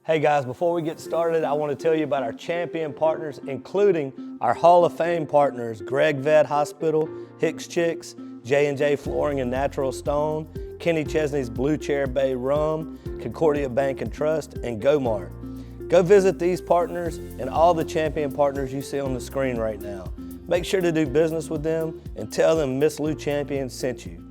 Hey guys, before we get started, I want to tell you about our champion partners, including our Hall of Fame partners, Greg Vet Hospital, Hicks Chicks, J&J Flooring and Natural Stone, Kenny Chesney's Blue Chair Bay Rum, Concordia Bank and Trust, and GoMart. Go visit these partners and all the champion partners you see on the screen right now. Make sure to do business with them and tell them Miss Lou Champion sent you.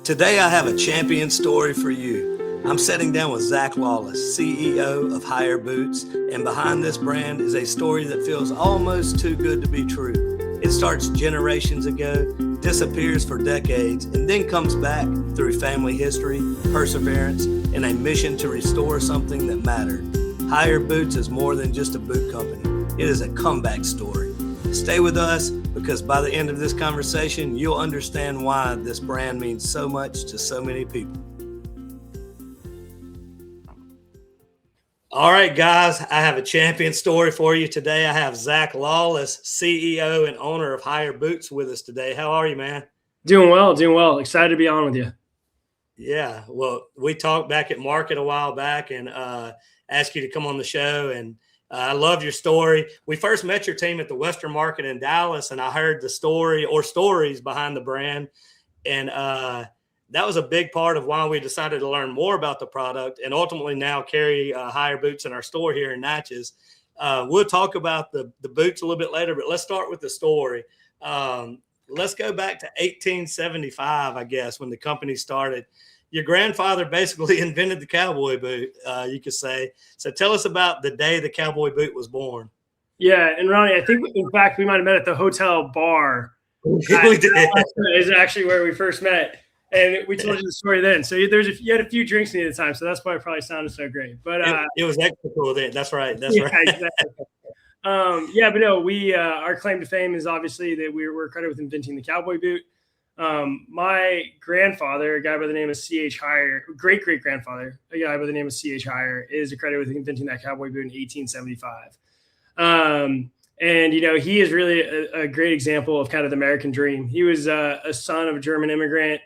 Today I have a champion story for you. I'm sitting down with Zach Lawless, CEO of Hyer Boots, and behind this brand is a story that feels almost too good to be true. It starts generations ago, disappears for decades, and then comes back through family history, perseverance, and a mission to restore something that mattered. Hyer Boots is more than just a boot company. It is a comeback story. Stay with us, because by the end of this conversation, you'll understand why this brand means so much to so many people. All right, guys, I have a champion story for you today. I have Zach Lawless, CEO and owner of Hyer Boots, with us today. How are you, man? Doing well. Excited to be on with you. Yeah, well, we talked back at Market a while back and asked you to come on the show, and I love your story. We first met your team at the Western Market in Dallas, and I heard the story or stories behind the brand. And that was a big part of why we decided to learn more about the product and ultimately now carry Hyer Boots in our store here in Natchez. We'll talk about the boots a little bit later, but let's start with the story. Let's go back to 1875, I guess, when the company started. Your grandfather basically invented the cowboy boot, you could say. So tell us about the day the cowboy boot was born. Yeah, and Ronnie, I think, in fact, we might have met at the hotel bar. We did. Is actually where we first met, and we told you the story then. So you had a few drinks in the time, so that's why it probably sounded so great. But it was extra cool then. That's right. Right. Exactly. But no, we our claim to fame is obviously that we're credited with inventing the cowboy boot. My grandfather, a guy by the name of C.H. Hyer, great-great-grandfather, a guy by the name of C.H. Hyer, is credited with inventing that cowboy boot in 1875. And, he is really a great example of kind of the American dream. He was a son of a German immigrant,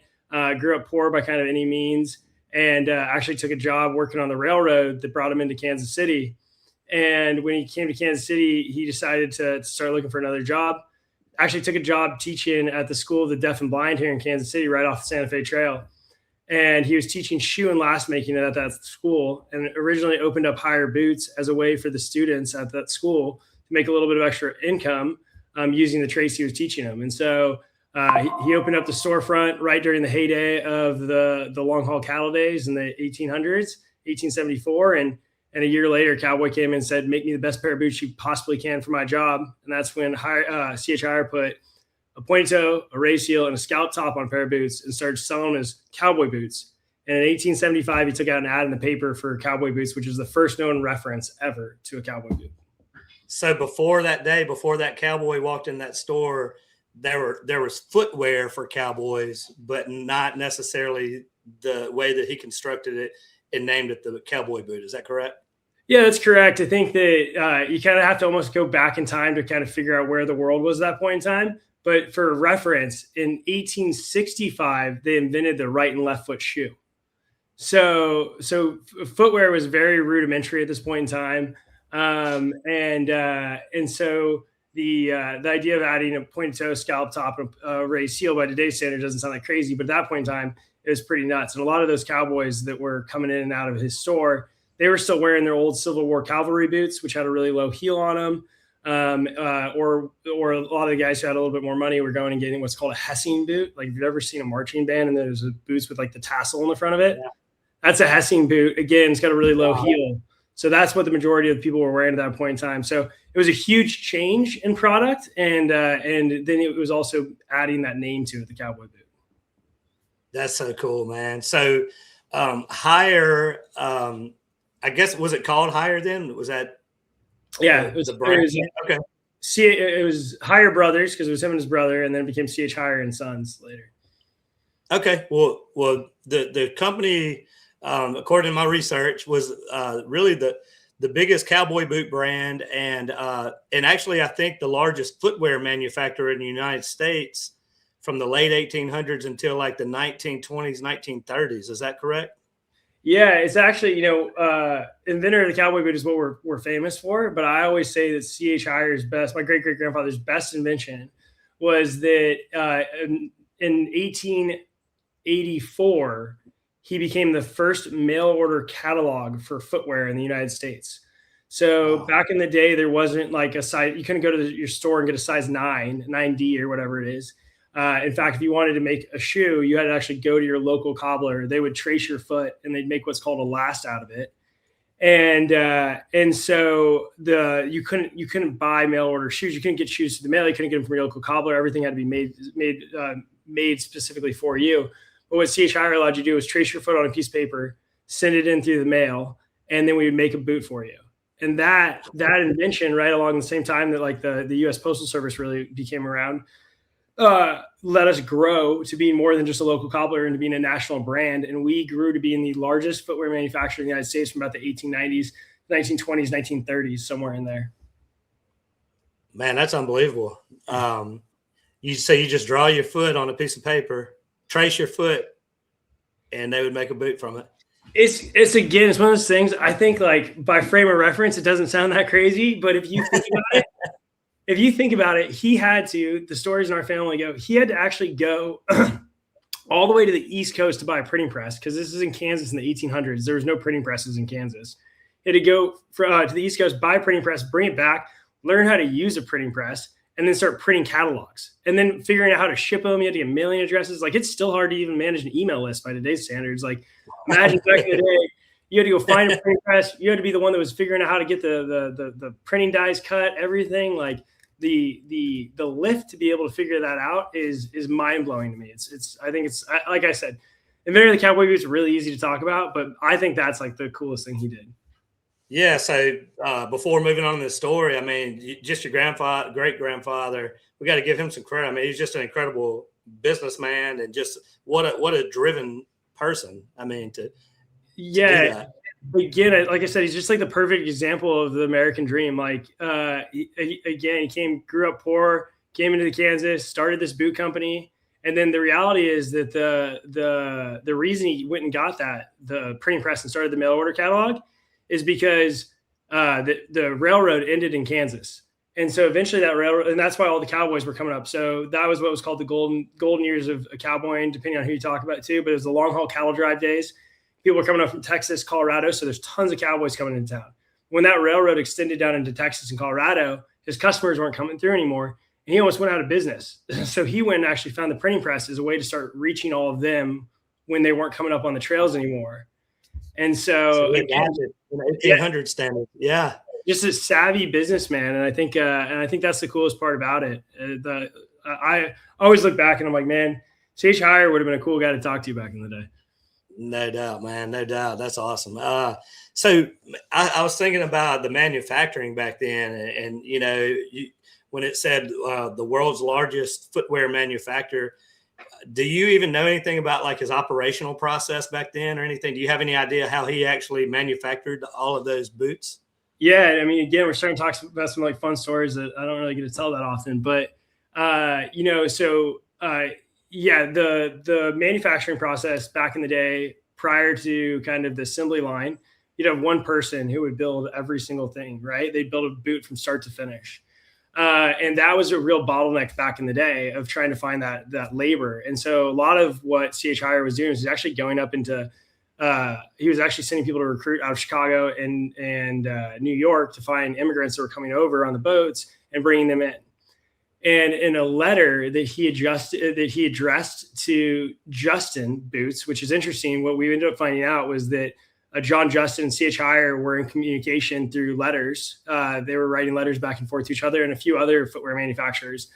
grew up poor by kind of any means, and actually took a job working on the railroad that brought him into Kansas City. And when he came to Kansas City, he decided to start looking for another job. Actually took a job teaching at the School of the Deaf and Blind here in Kansas City, right off the Santa Fe Trail. And he was teaching shoe and last making at that school, and originally opened up Hyer Boots as a way for the students at that school to make a little bit of extra income using the trades he was teaching them. And so he opened up the storefront right during the heyday of the long haul cattle days in the 1800s, 1874. And a year later, Cowboy came in and said, "Make me the best pair of boots you possibly can for my job." And that's when C.H. Hyer put a pointy toe, a raised heel, and a scalp top on a pair of boots and started selling them as cowboy boots. And in 1875, he took out an ad in the paper for cowboy boots, which is the first known reference ever to a cowboy boot. So before that day, before that cowboy walked in that store, there was footwear for cowboys, but not necessarily the way that he constructed it and named it the cowboy boot. Is that correct? Yeah, that's correct. I think that you kind of have to almost go back in time to kind of figure out where the world was at that point in time. But for reference, in 1865, they invented the right and left foot shoe. So footwear was very rudimentary at this point in time. And so the idea of adding a pointed toe, scallop top, and a raised heel by today's standard doesn't sound like crazy, but at that point in time, it was pretty nuts. And a lot of those cowboys that were coming in and out of his store, they were still wearing their old Civil War cavalry boots, which had a really low heel on them. Or a lot of the guys who had a little bit more money were going and getting what's called a Hessing boot. Like if you've ever seen a marching band and there's boots with like the tassel in the front of it, that's a Hessing boot. Again, it's got a really low heel. So that's what the majority of the people were wearing at that point in time. So it was a huge change in product. And then it was also adding that name to it, the cowboy boot. That's so cool, man. So Hyer, I guess, was it called Hyer then? Was that? Yeah, it was the brand. Okay. It was Hyer Brothers because it was him and his brother, and then it became C.H. Hyer and Sons later. Okay. Well, the company, according to my research, was really the biggest cowboy boot brand, and actually, I think the largest footwear manufacturer in the United States from the late 1800s until like the 1920s, 1930s. Is that correct? Yeah, it's actually, inventor of the cowboy boot is what we're famous for. But I always say that C.H. Hyer's best, my great great grandfather's best invention, was that in 1884 he became the first mail order catalog for footwear in the United States. So back in the day, there wasn't like a size. You couldn't go to your store and get a size 9D or whatever it is. In fact, if you wanted to make a shoe, you had to actually go to your local cobbler. They would trace your foot and they'd make what's called a last out of it. And so you couldn't buy mail order shoes. You couldn't get shoes to the mail. You couldn't get them from your local cobbler. Everything had to be made specifically for you. But what C.H. Hyer allowed you to do was trace your foot on a piece of paper, send it in through the mail, and then we would make a boot for you. And that invention, right along the same time that like the U.S. Postal Service really became around, let us grow to being more than just a local cobbler and to being a national brand. And we grew to being the largest footwear manufacturer in the United States from about the 1890s, 1920s, 1930s, somewhere in there. Man, that's unbelievable. You say you just draw your foot on a piece of paper, trace your foot, and they would make a boot from it. It's one of those things. I think like by frame of reference, it doesn't sound that crazy, but if you think about it, he had to, the stories in our family go, he had to actually go all the way to the East Coast to buy a printing press, because this is in Kansas in the 1800s. There was no printing presses in Kansas. He had to go to the East Coast, buy a printing press, bring it back, learn how to use a printing press, and then start printing catalogs. And then figuring out how to ship them. You had to get mailing addresses. Like, it's still hard to even manage an email list by today's standards. Like, imagine back in the day, you had to go find a printing press. You had to be the one that was figuring out how to get the printing dies cut, everything. Like, the lift to be able to figure that out is mind blowing to me. I think it's like I said, inventor of the cowboy boot is really easy to talk about, but I think that's like the coolest thing he did. Yeah. So before moving on to the story, I mean, just your great grandfather, we got to give him some credit. I mean, he's just an incredible businessman and just what a driven person. I mean, to again, like I said, he's just like the perfect example of the American dream. Like, he grew up poor, came into Kansas, started this boot company. And then the reality is that the reason he went and got the printing press and started the mail order catalog is because the railroad ended in Kansas. And so eventually that railroad, and that's why all the cowboys were coming up. So that was what was called the golden years of cowboying, depending on who you talk about too. But it was the long haul cattle drive days. People were coming up from Texas, Colorado. So there's tons of cowboys coming into town. When that railroad extended down into Texas and Colorado, his customers weren't coming through anymore. And he almost went out of business. So he went and actually found the printing press as a way to start reaching all of them when they weren't coming up on the trails anymore. And so again, 1800 standard. Yeah. Just a savvy businessman. And I think that's the coolest part about it. I always look back and I'm like, man, C.H. Hyer would have been a cool guy to talk to back in the day. No doubt, man. No doubt. That's awesome. So I was thinking about the manufacturing back then and when it said the world's largest footwear manufacturer, do you even know anything about like his operational process back then or anything? Do you have any idea how he actually manufactured all of those boots? Yeah. I mean, again, we're starting to talk about some like fun stories that I don't really get to tell that often, but the manufacturing process back in the day, prior to kind of the assembly line, you'd have one person who would build every single thing, right? They'd build a boot from start to finish. And that was a real bottleneck back in the day of trying to find that labor. And so a lot of what C.H. Hyer was doing is actually going up into, he was actually sending people to recruit out of Chicago and New York to find immigrants that were coming over on the boats and bringing them in. And in a letter that he addressed to Justin Boots, which is interesting, what we ended up finding out was that John Justin and C.H. Hyer were in communication through letters. They were writing letters back and forth to each other and a few other footwear manufacturers.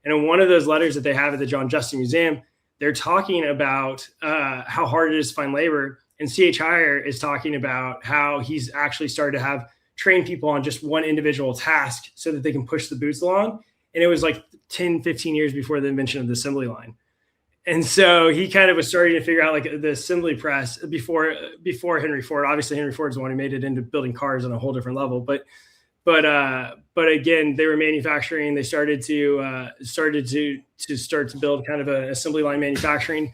And in one of those letters that they have at the John Justin Museum, they're talking about how hard it is to find labor. And C.H. Hyer is talking about how he's actually started to train people on just one individual task so that they can push the boots along. And it was like 10, 15 years before the invention of the assembly line. And so he kind of was starting to figure out like the assembly press before Henry Ford. Obviously, Henry Ford is the one who made it into building cars on a whole different level. But but again, they were manufacturing. They started to build kind of an assembly line manufacturing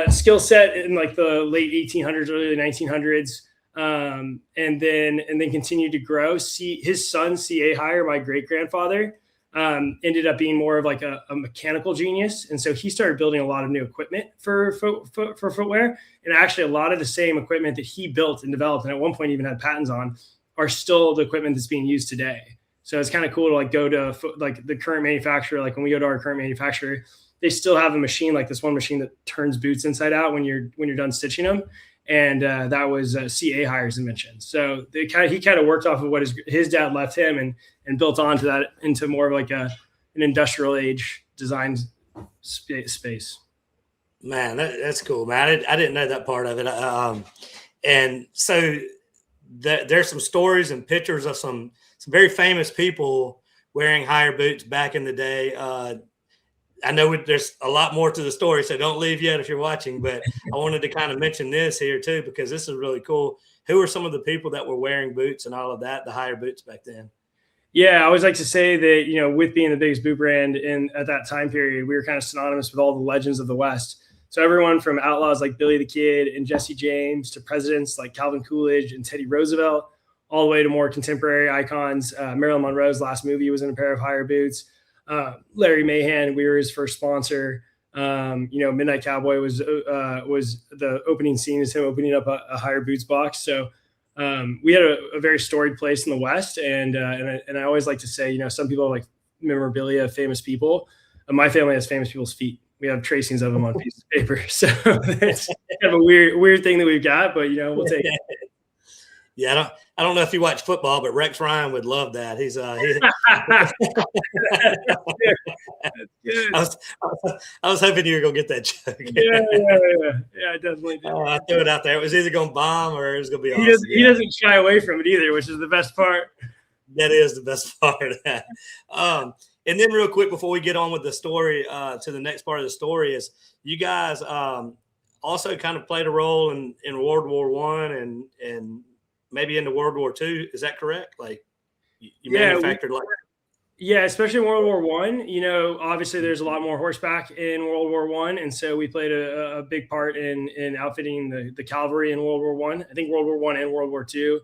skill set in like the late 1800s, early 1900s, and then continued to grow. His son, C.A. Hyer, my great grandfather, ended up being more of like a mechanical genius, and so he started building a lot of new equipment for footwear. And actually, a lot of the same equipment that he built and developed, and at one point even had patents on, are still the equipment that's being used today. So it's kind of cool to like go to like the current manufacturer. Like when we go to our current manufacturer, they still have a machine, like this one machine that turns boots inside out when you're done stitching them. And that was C.A. Hyer's invention. So he kind of worked off of what his dad left him and built onto that into more of like an industrial age design space. Man, that's cool, man. I didn't know that part of it. And so there's some stories and pictures of some very famous people wearing Hyer boots back in the day. I know there's a lot more to the story, so don't leave yet if you're watching, but I wanted to kind of mention this here too, because this is really cool. Who are some of the people that were wearing boots and all of that, the Hyer boots back then? Yeah, I always like to say that, with being the biggest boot brand at that time period, we were kind of synonymous with all the legends of the West. So everyone from outlaws like Billy the Kid and Jesse James to presidents like Calvin Coolidge and Teddy Roosevelt, all the way to more contemporary icons. Marilyn Monroe's last movie was in a pair of Hyer boots. Larry Mahan, we were his first sponsor. Midnight Cowboy was the opening scene is him opening up a Hyer Boots box. So we had a very storied place in the West, and I always like to say, some people have like memorabilia of famous people. My family has famous people's feet. We have tracings of them on pieces of paper, so it's kind of a weird thing that we've got, but we'll take it. Yeah, I don't know if you watch football, but Rex Ryan would love that. He's I was hoping you were gonna get that joke. Yeah, definitely. I threw it out there. It was either gonna bomb or it was gonna be awesome. He doesn't shy away from it either, which is the best part. That is the best part. And then real quick before we get on with the story, to the next part of the story, is you guys also kind of played a role in World War I and maybe into World War II. Is that correct? Like you manufactured Yeah, especially in World War I. Obviously there's a lot more horseback in World War I, and so we played a big part in outfitting the cavalry in World War I. I think World War I and World War II.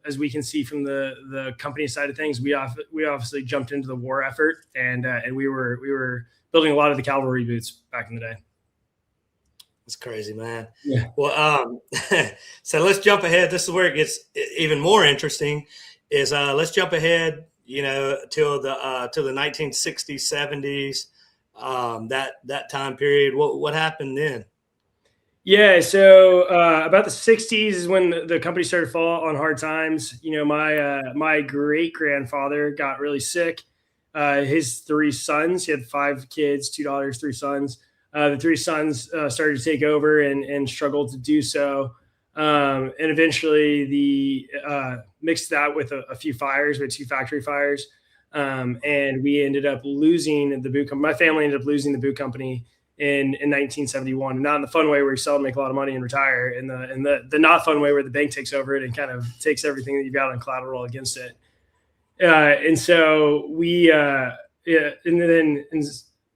As we can see from the company side of things, we obviously jumped into the war effort, and we were building a lot of the cavalry boots back in the day. It's crazy, man. Yeah. Well, so let's jump ahead. This is where it gets even more interesting. Is let's jump ahead, till the 1960s, 70s, that time period. What happened then? Yeah, so about the 60s is when the company started to fall on hard times. My great grandfather got really sick. His three sons, he had 5 kids, 2 daughters, 3 sons. The 3 sons started to take over and struggled to do so. And eventually mixed that with a few fires, with 2 factory fires. And we ended up losing the boot company. My family ended up losing the boot company in 1971, and not in the fun way where you sell and make a lot of money and retire, in the not fun way where the bank takes over it and kind of takes everything that you've got on collateral against it. And so we, and then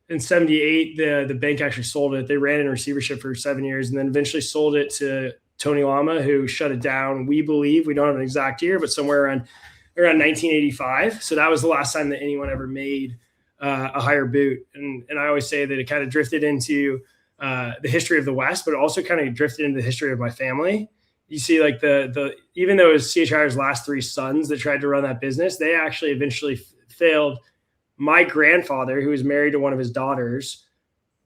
in 78, the bank actually sold it. They ran in receivership for 7 years and then eventually sold it to Tony Lama, who shut it down. We believe, we don't have an exact year, but somewhere around 1985. So that was the last time that anyone ever made a Hyer boot. And I always say that it kind of drifted into the history of the West, but it also kind of drifted into the history of my family. You see, like even though it was C.H. Hyer's last 3 sons that tried to run that business, they actually eventually failed. My grandfather, who was married to one of his daughters,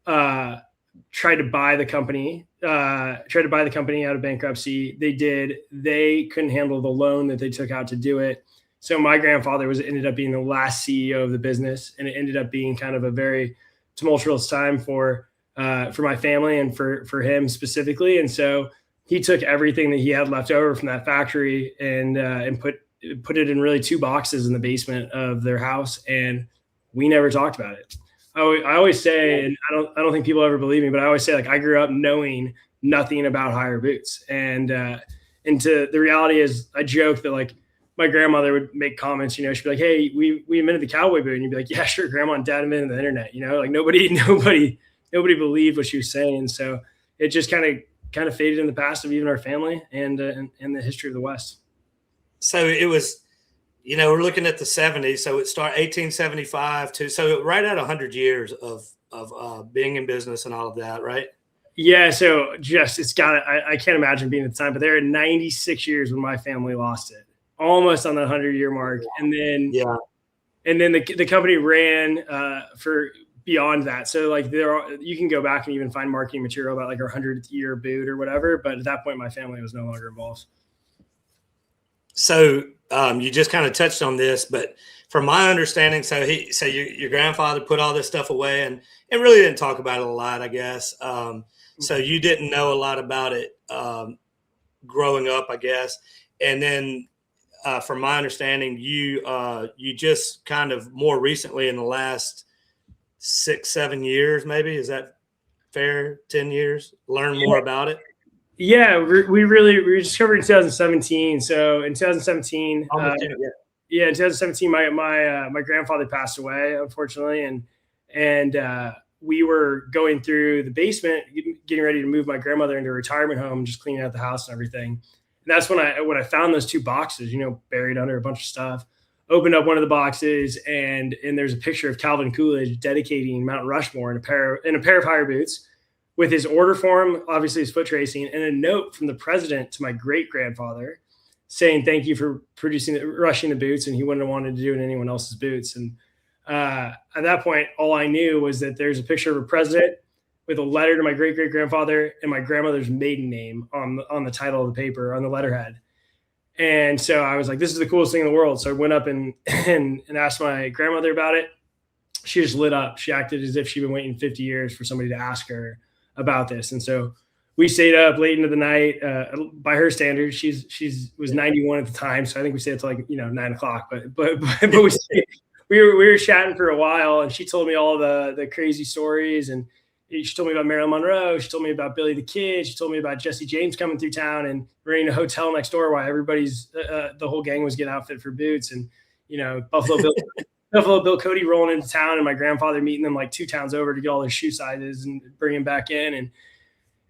tried to buy the company out of bankruptcy. They couldn't handle the loan that they took out to do it. So my grandfather ended up being the last CEO of the business, and it ended up being kind of a very tumultuous time for my family and for him specifically. And so he took everything that he had left over from that factory and put it in really 2 boxes in the basement of their house, and we never talked about it. I always say, and I don't think people ever believe me, but I always say, like, I grew up knowing nothing about Hyer boots, and the reality is, I joke that, like, my grandmother would make comments, she'd be like, "Hey, we invented the cowboy boot." And you'd be like, "Yeah, sure. Grandma and dad invented the internet." Like nobody believed what she was saying. So it just kind of faded in the past of even our family and the history of the West. So it was, we're looking at the 70s. So it started 1875 to, so right at 100 years of being in business and all of that, right? Yeah. So I can't imagine being at the time, but there are 96 years when my family lost it, almost on the 100-year mark. And then, the company ran for beyond that. So like you can go back and even find marketing material about like our 100-year boot or whatever. But at that point, my family was no longer involved. So you just kind of touched on this, but from my understanding, so your grandfather put all this stuff away and really didn't talk about it a lot, I guess. So you didn't know a lot about it growing up, I guess. And then from my understanding, you just kind of more recently in the last 6-7 years, maybe, is that fair? 10 years, learn more about it. Yeah, we rediscovered in 2017. So in 2017, in 2017, my grandfather passed away, unfortunately, and we were going through the basement, getting ready to move my grandmother into a retirement home, just cleaning out the house and everything. And that's when I found those 2 boxes, buried under a bunch of stuff. Opened up one of the boxes, and there's a picture of Calvin Coolidge dedicating Mount Rushmore in a pair of Hyer Boots, with his order form, obviously his foot tracing, and a note from the president to my great-grandfather saying thank you for rushing the boots, and he wouldn't have wanted to do it in anyone else's boots. And at that point, all I knew was that there's a picture of a president with a letter to my great-great-grandfather and my grandmother's maiden name on the title of the paper, on the letterhead. And so I was like, this is the coolest thing in the world. So I went up and asked my grandmother about it. She just lit up. She acted as if she'd been waiting 50 years for somebody to ask her about this. And so we stayed up late into the night. By her standards, she was 91 at the time, so I think we stayed up till like 9 o'clock. But we were chatting for a while, and she told me all the crazy stories, and she told me about Marilyn Monroe. She told me about Billy the Kid. She told me about Jesse James coming through town and renting a hotel next door while everybody's the whole gang was getting outfit for boots, and Buffalo Bill Cody rolling into town, and my grandfather meeting them like 2 towns over to get all their shoe sizes and bring them back in.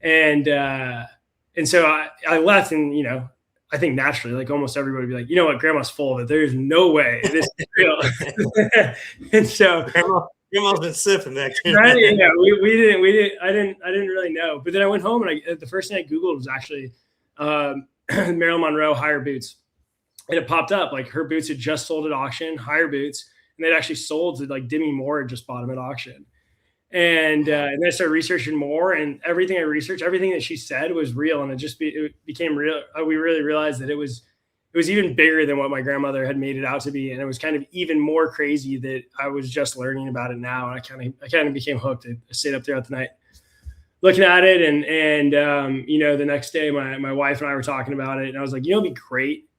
And so I left, and, I think naturally, like almost everybody would be like, you know what, grandma's full of it. There's no way this is real. And so grandma's been sipping that. Right? Yeah, we didn't. I didn't really know. But then I went home, and the first thing I Googled was actually Marilyn Monroe Hyer Boots. And it popped up, like her boots had just sold at auction, Hyer Boots. And they'd actually sold to like Demi Moore had just bought them at auction. And then I started researching more, and everything I researched, everything that she said was real. And it became real. We really realized that it was even bigger than what my grandmother had made it out to be. And it was kind of even more crazy that I was just learning about it now. And I kind of became hooked. I stayed up throughout the night looking at it. And the next day my wife and I were talking about it, and I was like, it'd be great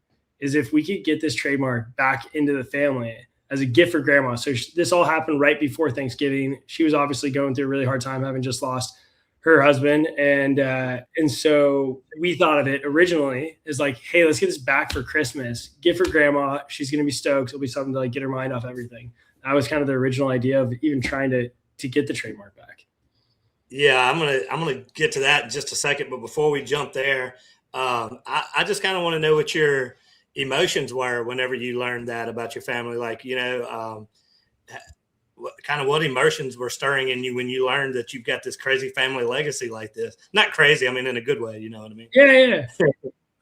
is if we could get this trademark back into the family as a gift for grandma. So this all happened right before Thanksgiving. She was obviously going through a really hard time, having just lost her husband. And so we thought of it originally as like, hey, let's get this back for Christmas, gift for grandma. She's going to be stoked. It'll be something to like get her mind off everything. That was kind of the original idea of even trying to get the trademark back. Yeah, I'm gonna get to that in just a second. But before we jump there, I just kind of want to know what your emotions were whenever you learned that about your family. Like, what emotions were stirring in you when you learned that you've got this crazy family legacy like this? Not crazy, I mean in a good way, you know what I mean? Yeah.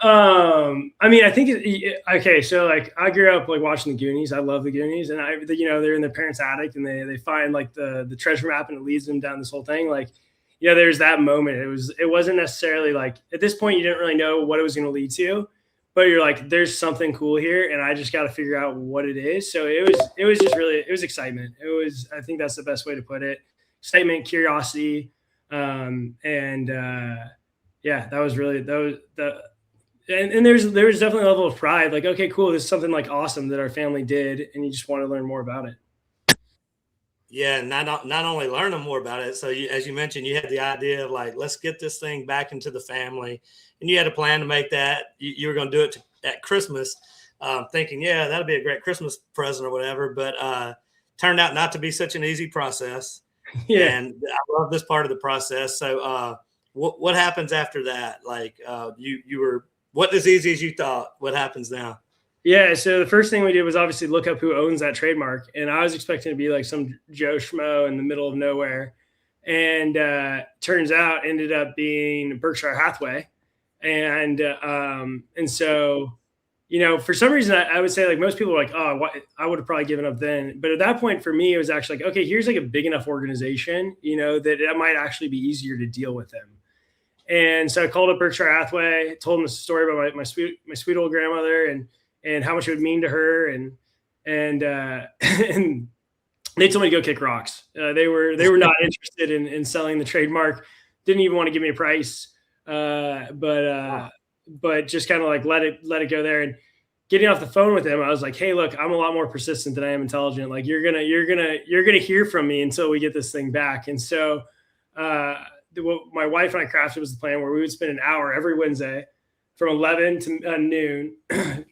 I mean, I think okay. So like, I grew up like watching the Goonies. I love the Goonies, and they're in their parents' attic, and they find like the treasure map, and it leads them down this whole thing. Like, there's that moment. It wasn't necessarily like at this point you didn't really know what it was going to lead to, but you're like, there's something cool here, and I just got to figure out what it is. So it was just really, it was excitement. I think that's the best way to put it. Excitement, curiosity, and that was really And there's definitely a level of pride. Like, okay, cool. This is something like awesome that our family did, and you just want to learn more about it. Yeah, not only learning more about it. So as you mentioned, you had the idea of like, let's get this thing back into the family, and you had a plan to make that. You were going to do it at Christmas. thinking, yeah, that'll be a great Christmas present or whatever. But turned out not to be such an easy process. Yeah. And I love this part of the process. So what happens after that? Like you were, what as easy as you thought? What happens now? Yeah, so the first thing we did was obviously look up who owns that trademark, and I was expecting to be like some Joe Schmo in the middle of nowhere, and turns out ended up being Berkshire Hathaway, and so for some reason I would say like most people are like, oh, I would have probably given up then, but at that point for me it was actually like, okay, here's like a big enough organization, that it might actually be easier to deal with them. And so I called up Berkshire Hathaway, told them the story about my sweet old grandmother and how much it would mean to her, and and they told me to go kick rocks. They were not interested in selling the trademark. Didn't even want to give me a price, but just kind of like let it go there. And getting off the phone with them, I was like, hey, look, I'm a lot more persistent than I am intelligent. Like you're gonna hear from me until we get this thing back. And so what my wife and I crafted was the plan where we would spend an hour every Wednesday from 11 to noon,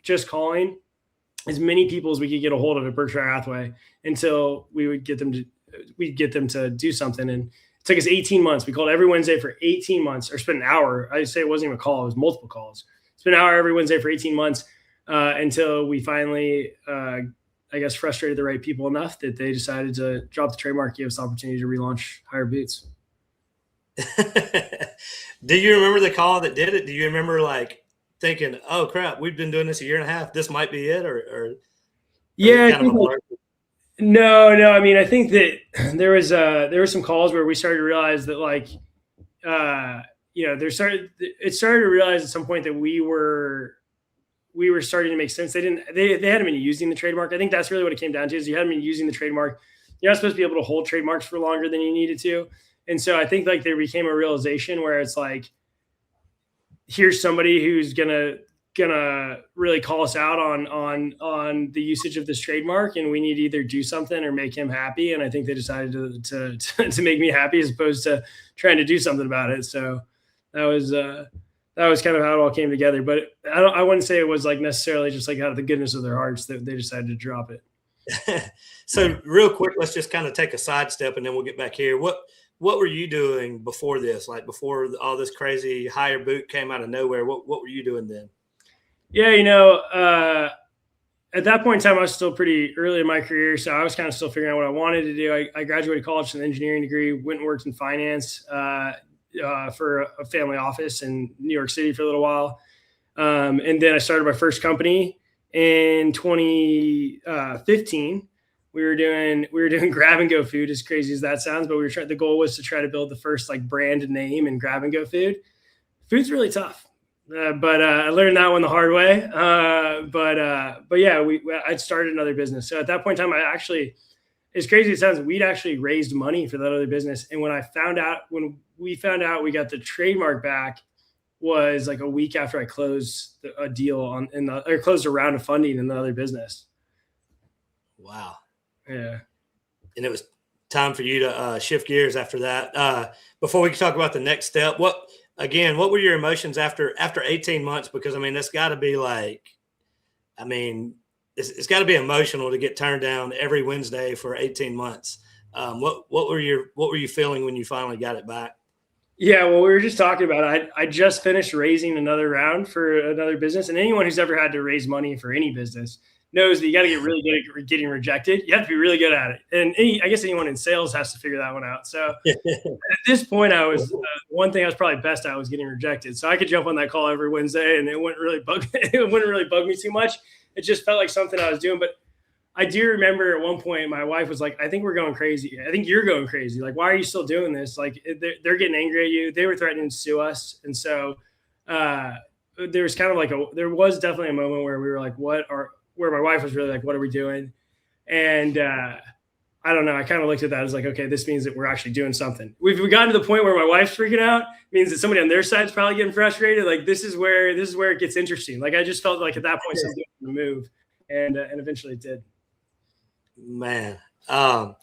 just calling as many people as we could get a hold of at Berkshire Hathaway until we'd get them to do something. And it took us 18 months. We called every Wednesday for 18 months, or spent an hour. I say it wasn't even a call; it was multiple calls. Spent an hour every Wednesday for 18 months until we finally, I guess, frustrated the right people enough that they decided to drop the trademark, give us the opportunity to relaunch Hyer Boots. Do you remember the call that did it? Do you remember like thinking, "Oh crap, we've been doing this a year and a half. This might be it," or yeah, no. I mean, I think that there were some calls where we started to realize that like, it started to realize at some point that we were starting to make sense. They hadn't been using the trademark. I think that's really what it came down to, is you hadn't been using the trademark. You're not supposed to be able to hold trademarks for longer than you needed to. And so I think like there became a realization where it's like, here's somebody who's gonna really call us out on the usage of this trademark, and we need to either do something or make him happy. And I think they decided to make me happy as opposed to trying to do something about it. So that was kind of how it all came together. But I wouldn't say it was like necessarily just like out of the goodness of their hearts that they decided to drop it. So real quick, let's just kind of take a sidestep and then we'll get back here. What were you doing before this? Like before all this crazy Hyer Boot came out of nowhere, what were you doing then? Yeah, at that point in time, I was still pretty early in my career, so I was kind of still figuring out what I wanted to do. I graduated college with an engineering degree, went and worked in finance for a family office in New York City for a little while. And then I started my first company in 2015. We were doing grab and go food, as crazy as that sounds, but the goal was to try to build the first like brand name in grab and go food. Food's really tough. But I learned that one the hard way. But yeah, I'd started another business. So at that point in time, as crazy as it sounds, we'd actually raised money for that other business. And when we found out we got the trademark back, was like a week after I closed a deal closed a round of funding in the other business. Wow. Yeah. And it was time for you to shift gears after that. Before we can talk about the next step, what were your emotions after 18 months? Because I mean, it's got to be like, it's got to be emotional to get turned down every Wednesday for 18 months. What were you feeling when you finally got it back? Yeah, well, we were just talking about it. I just finished raising another round for another business, and anyone who's ever had to raise money for any business knows that you got to get really good at getting rejected. You have to be really good at it. And I guess anyone in sales has to figure that one out. So at this point, one thing I was probably best at was getting rejected. So I could jump on that call every Wednesday and it wouldn't really bug me too much. It just felt like something I was doing. But I do remember at one point, my wife was like, I think we're going crazy. I think you're going crazy. Like, why are you still doing this? Like, they're getting angry at you. They were threatening to sue us. And so there was kind of there was definitely a moment where we were like, where my wife was really like, what are we doing? And I don't know. I kind of looked at that as like, okay, this means that we're actually doing something. We've gotten to the point where my wife's freaking out. It means that somebody on their side is probably getting frustrated. Like this is where it gets interesting. Like I just felt like at that point something was going to move, and eventually it did. Man, so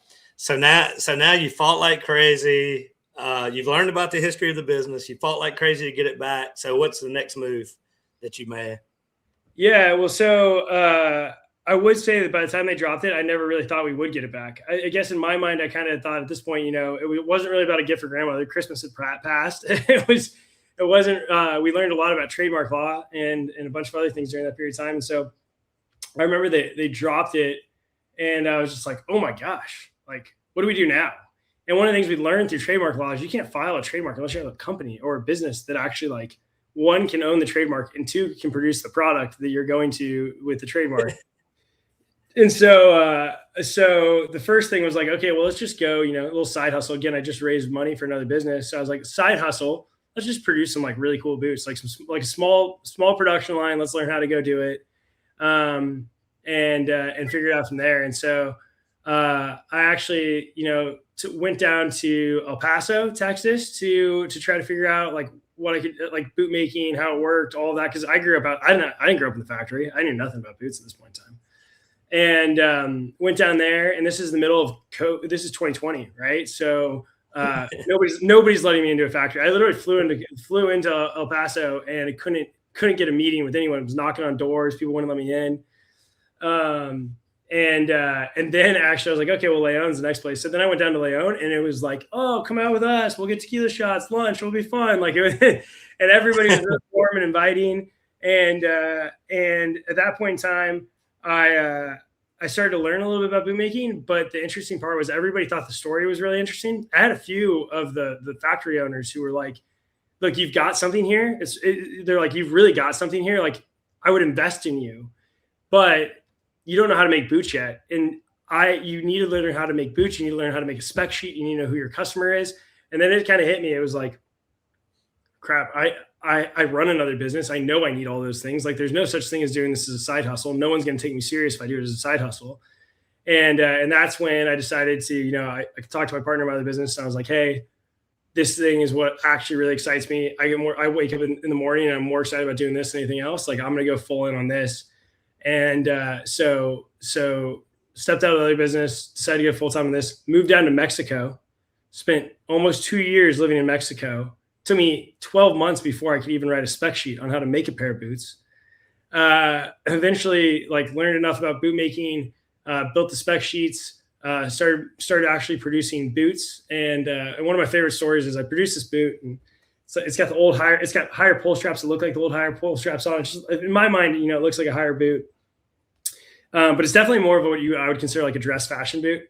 now you fought like crazy. You've learned about the history of the business. You fought like crazy to get it back. So what's the next move that you made? Yeah, well, so I would say that by the time they dropped it, I never really thought we would get it back. I guess in my mind, I kind of thought at this point, it wasn't really about a gift for grandmother. Christmas had passed. It wasn't. We learned a lot about trademark law and a bunch of other things during that period of time. And so I remember they dropped it, and I was just like, oh my gosh, like what do we do now? And one of the things we learned through trademark law is you can't file a trademark unless you have a company or a business that actually like one can own the trademark and two can produce the product that you're going to with the trademark. And so the first thing was like, okay, well, let's just go, a little side hustle. Again, I just raised money for another business. So I was like, side hustle, let's just produce some like really cool boots, like a small production line. Let's learn how to go do it. And figure it out from there. And so I actually, went down to El Paso, Texas to try to figure out like what I could like boot making, how it worked, all of that. Cause I didn't grow up in the factory. I knew nothing about boots at this point in time. And went down there, and this is the middle of COVID. This is 2020, right? So nobody's letting me into a factory. I literally flew into El Paso, and I couldn't get a meeting with anyone. I was knocking on doors, people wouldn't let me in. And then actually I was like, okay, well, Leon's the next place. So then I went down to Leon, and it was like, oh, come out with us. We'll get tequila shots, lunch. It'll be fun. Like, and everybody was really warm and inviting. And at that point in time, I started to learn a little bit about boot making, but the interesting part was everybody thought the story was really interesting. I had a few of the factory owners who were like, look, you've got something here. They're like, you've really got something here. Like, I would invest in you, but you don't know how to make boots yet. And you need to learn how to make boots. You need to learn how to make a spec sheet. You need to know who your customer is. And then it kind of hit me. It was like, crap, I run another business. I know I need all those things. Like, there's no such thing as doing this as a side hustle. No one's going to take me serious if I do it as a side hustle. And that's when I decided to, I talked to my partner about the business. And I was like, hey, this thing is what actually really excites me. I wake up in the morning and I'm more excited about doing this than anything else. Like, I'm going to go full in on this. And so stepped out of the other business, decided to go full time in this, moved down to Mexico, spent almost 2 years living in Mexico. Took me 12 months before I could even write a spec sheet on how to make a pair of boots. Eventually, like, learned enough about boot making, built the spec sheets, started actually producing boots. And one of my favorite stories is I produced this boot, and it's got Hyer pull straps that look like the old Hyer pull straps on. It's just, in my mind, it looks like a Hyer boot. But it's definitely more of what I would consider like a dress fashion boot.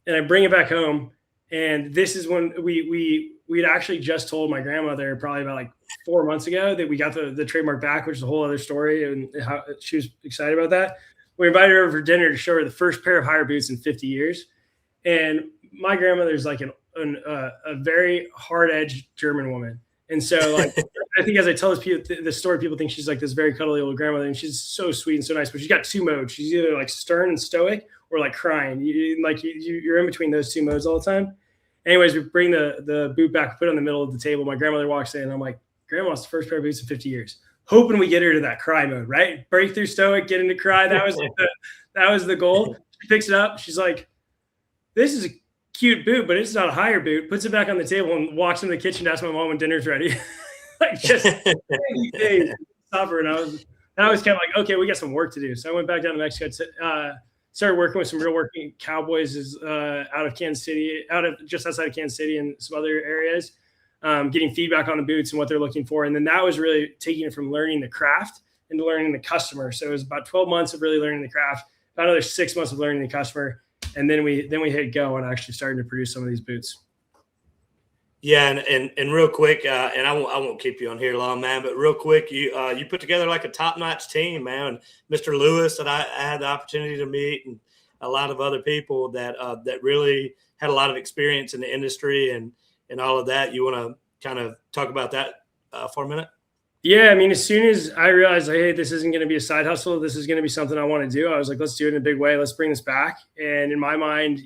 And I bring it back home. And this is when we'd actually just told my grandmother probably about like 4 months ago that we got the trademark back, which is a whole other story, and how she was excited about that. We invited her over for dinner to show her the first pair of Hyer boots in 50 years. And my grandmother's like a very hard-edged German woman. And so, like, I think as I tell the story, people think she's like this very cuddly old grandmother, and she's so sweet and so nice. But she's got two modes. She's either like stern and stoic, or like crying. You're in between those two modes all the time. Anyways, we bring the boot back, put it on the middle of the table. My grandmother walks in, and I'm like, Grandma's the first pair of boots in 50 years. Hoping we get her to that cry mode, right? Break through stoic, get into cry. That was the goal. She picks it up. She's like, this is a cute boot, but it's not a Hyer boot. Puts it back on the table and walks into the kitchen to ask my mom when dinner's ready. Like, just stop her. And I was kind of like, okay, we got some work to do. So I went back down to Mexico, started working with some real working cowboys out of Kansas City, just outside of Kansas City and some other areas, getting feedback on the boots and what they're looking for. And then that was really taking it from learning the craft into learning the customer. So it was about 12 months of really learning the craft, about another 6 months of learning the customer. And then we hit go and actually started to produce some of these boots. Yeah, and real quick, and I won't keep you on here long, man. But real quick, you put together like a top-notch team, man. Mr. Lewis that I had the opportunity to meet, and a lot of other people that really had a lot of experience in the industry and all of that. You want to kind of talk about that for a minute? Yeah, I mean, as soon as I realized, hey, this isn't going to be a side hustle, this is going to be something I want to do, I was like, let's do it in a big way. Let's bring this back. And in my mind,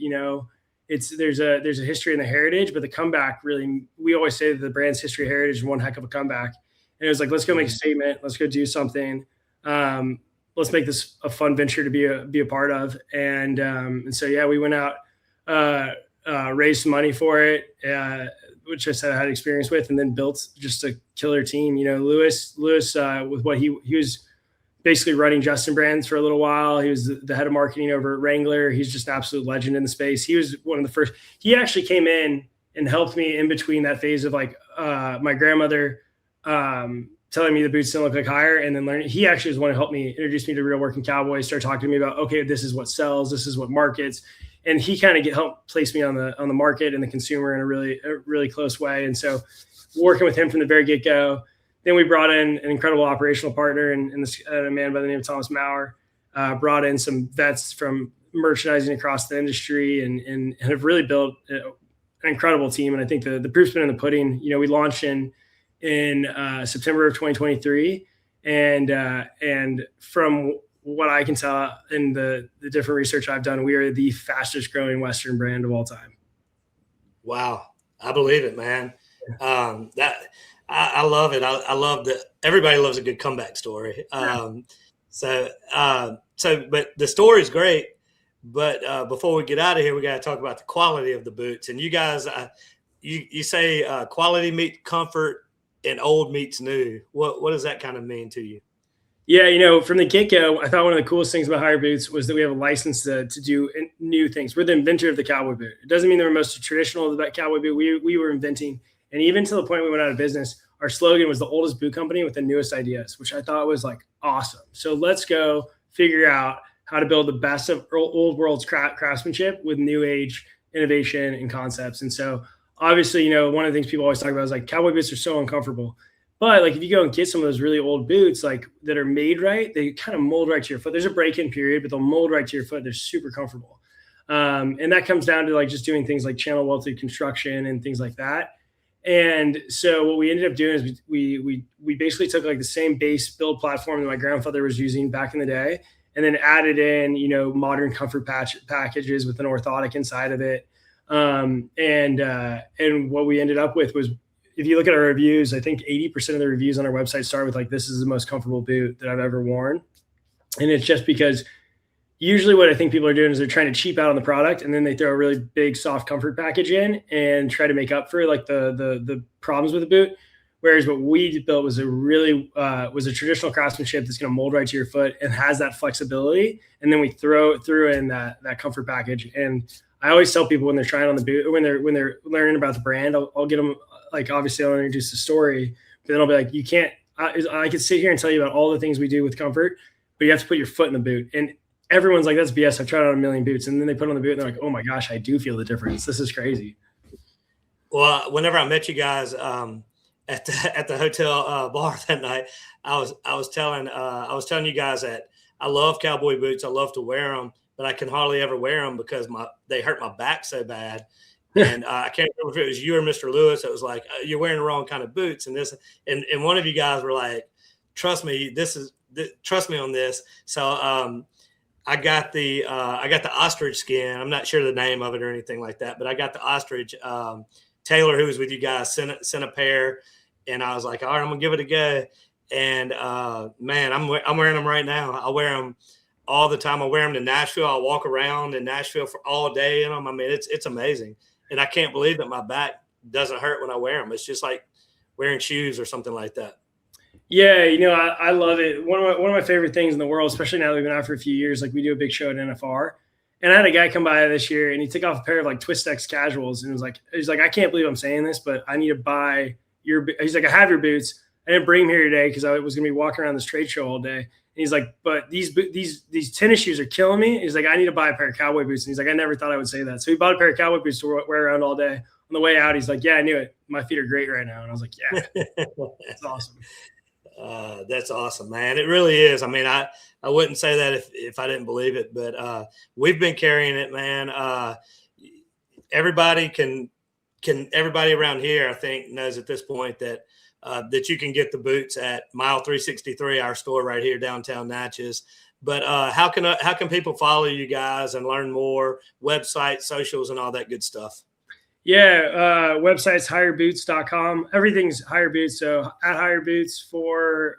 there's a history and the heritage, but the comeback really, we always say that the brand's history heritage is one heck of a comeback. And it was like, let's go make a statement. Let's go do something. Let's make this a fun venture to be a part of. And so, yeah, we went out, raised some money for it, which I said I had experience with, and then built just a killer team. Lewis with what he was basically running Justin brands for a little while. He was the head of marketing over at Wrangler. He's just an absolute legend in the space. He was one of the first. He actually came in and helped me in between that phase of like my grandmother telling me the boots didn't look like Hyer, and then learning. He actually was the one who helped me introduce me to Real Working Cowboys. Start talking to me about, okay, this is what sells, this is what markets, and he kind of helped place me on the market and the consumer in a really close way. And so working with him from the very get go. Then we brought in an incredible operational partner and a man by the name of Thomas Maurer, brought in some vets from merchandising across the industry and have really built an incredible team. And I think the proof's been in the pudding. We launched in September of 2023. And from what I can tell in the different research I've done, we are the fastest growing Western brand of all time. Wow. I believe it, man. I love it. I love that everybody loves a good comeback story. But the story is great. But before we get out of here, we got to talk about the quality of the boots. And you guys, you say quality meets comfort and old meets new. What does that kind of mean to you? Yeah, from the get-go, I thought one of the coolest things about Hyer Boots was that we have a license to do new things. We're the inventor of the cowboy boot. It doesn't mean they're most traditional of the cowboy boot. We were inventing. And even to the point we went out of business, our slogan was the oldest boot company with the newest ideas, which I thought was like awesome. So let's go figure out how to build the best of old world's craftsmanship with new age innovation and concepts. And so obviously, one of the things people always talk about is like cowboy boots are so uncomfortable. But like if you go and get some of those really old boots like that are made right, they kind of mold right to your foot. There's a break-in period, but they'll mold right to your foot. They're super comfortable. And that comes down to like just doing things like channel welted construction and things like that. And so what we ended up doing is we basically took like the same base build platform that my grandfather was using back in the day, and then added in, modern comfort packages with an orthotic inside of it. And what we ended up with was, if you look at our reviews, I think 80% of the reviews on our website start with like, this is the most comfortable boot that I've ever worn. And it's just because usually what I think people are doing is they're trying to cheap out on the product, and then they throw a really big soft comfort package in and try to make up for like the problems with the boot. Whereas what we built was a traditional craftsmanship that's going to mold right to your foot and has that flexibility. And then we threw in that comfort package. And I always tell people when they're trying on the boot, or when they're learning about the brand, I'll get them, like, obviously I'll introduce the story, but then I'll be like, you can't, I could sit here and tell you about all the things we do with comfort, but you have to put your foot in the boot. And everyone's like, that's BS. I've tried on a million boots. And then they put on the boot and they're like, oh my gosh, I do feel the difference. This is crazy. Well, whenever I met you guys at the hotel bar that night, I was telling you guys that I love cowboy boots. I love to wear them, but I can hardly ever wear them because they hurt my back so bad. And I can't remember if it was you or Mr. Lewis. It was like, you're wearing the wrong kind of boots. And one of you guys were like, trust me on this. So I got the ostrich skin. I'm not sure the name of it or anything like that, but I got the ostrich. Taylor, who was with you guys, sent a pair, and I was like, all right, I'm gonna give it a go. And man, I'm wearing them right now. I wear them all the time. I wear them to Nashville. I walk around in Nashville for all day in them. I mean, it's amazing, and I can't believe that my back doesn't hurt when I wear them. It's just like wearing shoes or something like that. Yeah, I love it. One of my favorite things in the world, especially now that we've been out for a few years, like we do a big show at NFR. And I had a guy come by this year and he took off a pair of like Twist X casuals and he's like, I can't believe I'm saying this, but I need to buy he's like, I have your boots. I didn't bring them here today because I was going to be walking around this trade show all day. And he's like, but these tennis shoes are killing me. He's like, I need to buy a pair of cowboy boots. And he's like, I never thought I would say that. So he bought a pair of cowboy boots to wear around all day. On the way out, he's like, yeah, I knew it. My feet are great right now. And I was like, yeah, that's awesome. That's awesome, man. It really is. I mean, I wouldn't say that if I didn't believe it, but we've been carrying it, man. Everybody everybody around here, I think, knows at this point that you can get the boots at Mile 363, our store right here downtown Natchez. But how can people follow you guys and learn more? Website, socials, and all that good stuff. Yeah, website's hyerboots.com. Everything's Hyer Boots. So at Hyer Boots for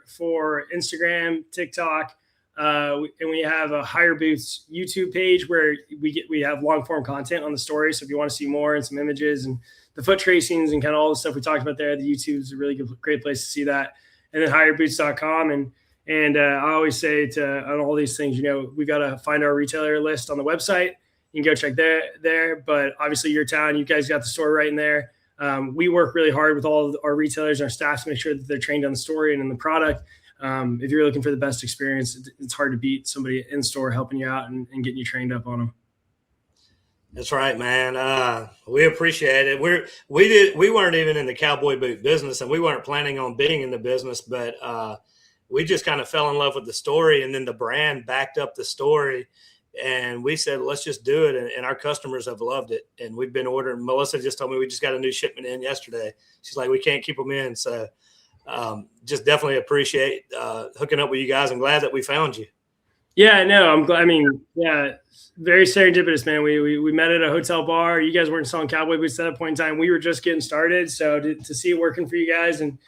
Instagram, TikTok, and we have a Hyer Boots YouTube page where we have long form content on the story. So if you want to see more and some images and the foot tracings and kind of all the stuff we talked about there, the YouTube is a really great place to see that. And then hyerboots.com. And And I always say on all these things, we got to find our retailer list on the website. You can go check there. But obviously your town, you guys got the store right in there. We work really hard with all of our retailers and our staff to make sure that they're trained on the story and in the product. If you're looking for the best experience, it's hard to beat somebody in store helping you out and getting you trained up on them. That's right, man. We appreciate it. We weren't even in the cowboy boot business, and we weren't planning on being in the business, but we just kind of fell in love with the story, and then the brand backed up the story, and we said, let's just do it. And our customers have loved it, and we've been ordering. Melissa just told me we just got a new shipment in yesterday. She's like, we can't keep them in, so just definitely appreciate hooking up with you guys. I'm glad that we found you. Yeah, no, I'm glad. I mean, yeah, very serendipitous, man. We met at a hotel bar. You guys weren't selling cowboy boots at that point in time. We were just getting started. So to see it working for you guys and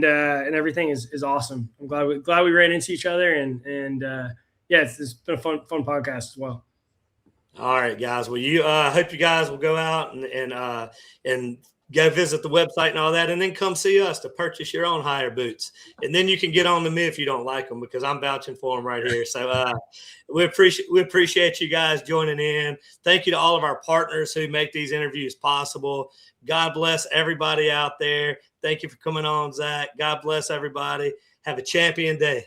everything is awesome. I'm glad we ran into each other and yeah, it's been a fun podcast as well. All right, guys. Well, hope you guys will go out and go visit the website and all that, and then come see us to purchase your own Hyer Boots. And then you can get on to me if you don't like them, because I'm vouching for them right here. So we appreciate you guys joining in. Thank you to all of our partners who make these interviews possible. God bless everybody out there. Thank you for coming on, Zach. God bless everybody. Have a champion day.